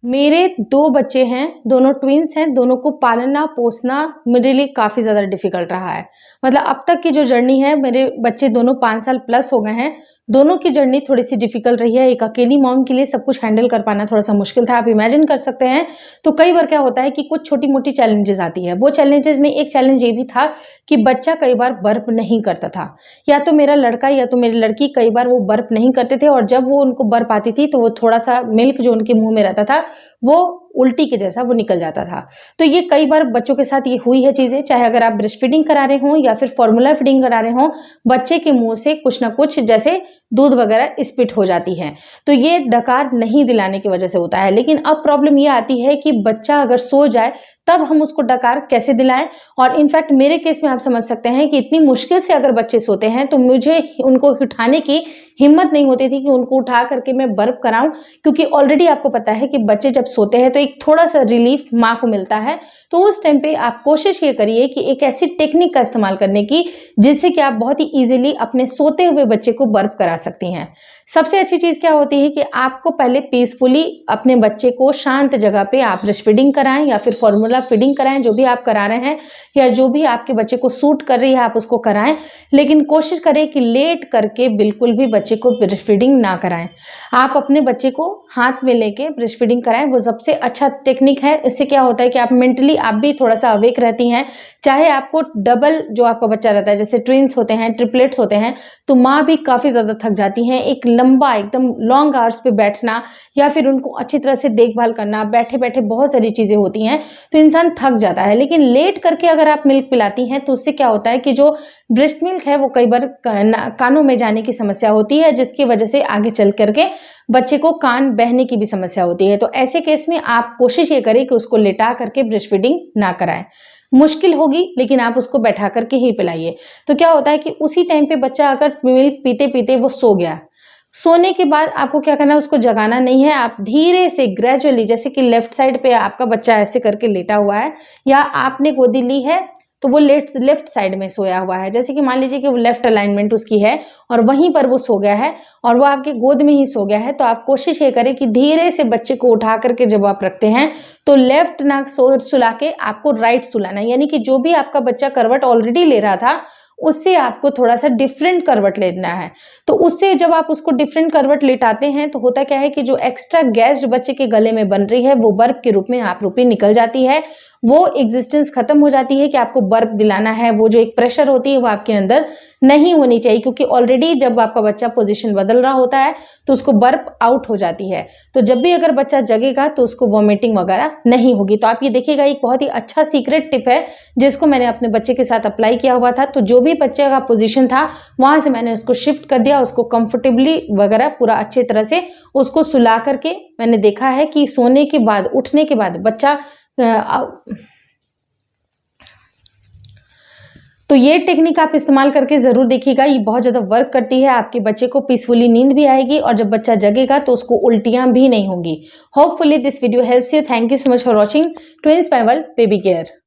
मेरे 2 बच्चे हैं, दोनों ट्विन्स हैं, दोनों को पालना-पोसना मेरे लिए काफ़ी ज़्यादा डिफ़िकल्ट रहा है। मतलब अब तक की जो जर्नी है, मेरे बच्चे दोनों 5 साल प्लस हो गए हैं, दोनों की जर्नी थोड़ी-सी डिफ़िकल्ट रही है। एक अकेली मॉम के लिए सब कुछ हैंडल कर पाना थोड़ा-सा मुश्किल था, आप इमेजिन कर सकते हैं। तो कई बार क्या होता है कि कुछ छोटी-मोटी चैलेंजेज़ आती है। वो चैलेंजेज़ में एक चैलेंज ये भी था कि बच्चा कई बार बर्प नहीं करता था। या तो मेरा लड़का या तो मेरी लड़की कई बार वो बर्प नहीं करते थे और जब वो उनको बर्प आती थी, तो वो थोड़ा-सा मिल्क जो उनके मुँह में रहता था, वो उल्टी के जैसा वो निकल जाता था। तो ये कई बार बच्चों के साथ ये हुई है चीज़ें, चाहे अगर आप ब्रेस्ट फीडिंग करा रहे हों या फिर फॉर्मूला फीडिंग करा रहे हों, बच्चे के मुँह से कुछ ना कुछ जैसे दूध वगैरह स्पिट हो जाती है। तो ये डकार नहीं दिलाने की वजह से होता है। लेकिन अब प्रॉब्लम ये आती है कि बच्चा अगर सो जाए, तब हम उसको डकार कैसे दिलाएँ? और इनफैक्ट मेरे केस में आप समझ सकते हैं कि इतनी मुश्किल से अगर बच्चे सोते हैं, तो मुझे उनको उठाने की हिम्मत नहीं होती थी कि उनको उठा करके मैं बर्प कराऊँ, क्योंकि ऑलरेडी आपको पता है कि बच्चे जब सोते हैं तो एक थोड़ा-सा रिलीफ माँ को मिलता है। तो उस टाइम पे आप कोशिश ये करिए कि एक ऐसी टेक्निक का इस्तेमाल करने की, जिससे कि आप बहुत ही ईज़िली अपने सोते हुए बच्चे को बर्प करा सकती हैं। सबसे अच्छी चीज़ क्या होती है कि आपको पहले पीसफुली अपने बच्चे को शांत जगह पे आप ब्रेस्ट फीडिंग कराएँ या फिर फॉर्मूला फीडिंग कराएँ, जो भी आप करा रहे हैं या जो भी आपके बच्चे को सूट कर रही है आप उसको कराएँ। लेकिन कोशिश करें कि लेट करके बिल्कुल भी बच्चे को ब्रेस्ट फीडिंग ना कराएँ। आप अपने बच्चे को हाथ में लेके ब्रेस्ट फीडिंग कराएँ, वो सबसे अच्छा टेक्निक है। इससे क्या होता है कि आप मेंटली आप भी थोड़ा-सा अवेक रहती हैं। चाहे आपको डबल जो आपका बच्चा रहता है, जैसे ट्विन्स होते हैं, ट्रिपलेट्स होते हैं, तो माँ भी काफ़ी ज़्यादा थक जाती हैं। एक लंबा एकदम लॉन्ग आवर्स पे बैठना या फिर उनको अच्छी तरह से देखभाल करना, बैठे-बैठे बहुत सारी चीज़ें होती हैं, तो इंसान थक जाता है। लेकिन लेट करके अगर आप मिल्क पिलाती हैं, तो उससे क्या होता है कि जो ब्रेस्ट मिल्क है, वो कई बार कानों में जाने की समस्या होती है, जिसकी वजह से आगे चल करके बच्चे को कान बहने की भी समस्या होती है। तो ऐसे केस में आप कोशिश ये करें कि उसको लेटा करके ब्रेस्ट फीडिंग ना कराएँ। मुश्किल होगी, लेकिन आप उसको बैठा करके ही पिलाइए। तो क्या होता है कि उसी टाइम पे बच्चा अगर मिल्क पीते-पीते वो सो गया, सोने के बाद आपको क्या करना है, उसको जगाना नहीं है। आप धीरे से ग्रेजुअली, जैसे कि लेफ्ट साइड पे आपका बच्चा ऐसे करके लेटा हुआ है या आपने गोदी ली है, तो वो लेफ्ट साइड में सोया हुआ है। जैसे कि मान लीजिए कि वो लेफ्ट अलाइनमेंट उसकी है और वहीं पर वो सो गया है और वो आपके गोद में ही सो गया है, तो आप कोशिश ये करें कि धीरे से बच्चे को उठा करके जब आप रखते हैं, तो लेफ्ट ना सुला के आपको राइट सुलाना है। यानी कि जो भी आपका बच्चा करवट ऑलरेडी ले रहा था, उससे आपको थोड़ा-सा डिफरेंट करवट लेना है। तो उससे जब आप उसको डिफरेंट करवट लेटाते हैं, तो होता क्या है कि जो एक्स्ट्रा गैस जो बच्चे के गले में बन रही है, वो बर्प के रूप में आप रूपी निकल जाती है। वो एग्जिस्टेंस खत्म हो जाती है कि आपको बर्प दिलाना है। वो जो एक प्रेशर होती है, वो आपके अंदर नहीं होनी चाहिए, क्योंकि ऑलरेडी जब आपका बच्चा पोजीशन बदल रहा होता है, तो उसको बर्प आउट हो जाती है। तो जब भी अगर बच्चा जगेगा, तो उसको वॉमिटिंग वगैरह नहीं होगी। तो आप ये देखिएगा, एक बहुत ही अच्छा सीक्रेट टिप है, जिसको मैंने अपने बच्चे के साथ अप्लाई किया हुआ था। तो जो भी बच्चे का पोजीशन था, वहां से मैंने उसको शिफ्ट कर दिया, उसको कंफर्टेबली वगैरह पूरा अच्छे तरह से उसको सुला करके मैंने देखा है कि सोने के बाद, उठने के बाद बच्चा तो ये टेक्निक आप इस्तेमाल करके ज़रूर देखिएगा, ये बहुत ज़्यादा वर्क करती है। आपके बच्चे को पीसफुली नींद भी आएगी और जब बच्चा जगेगा तो उसको उल्टियाँ भी नहीं होंगी। Hopefully this video helps you. Thank you so much for watching twins my world baby care.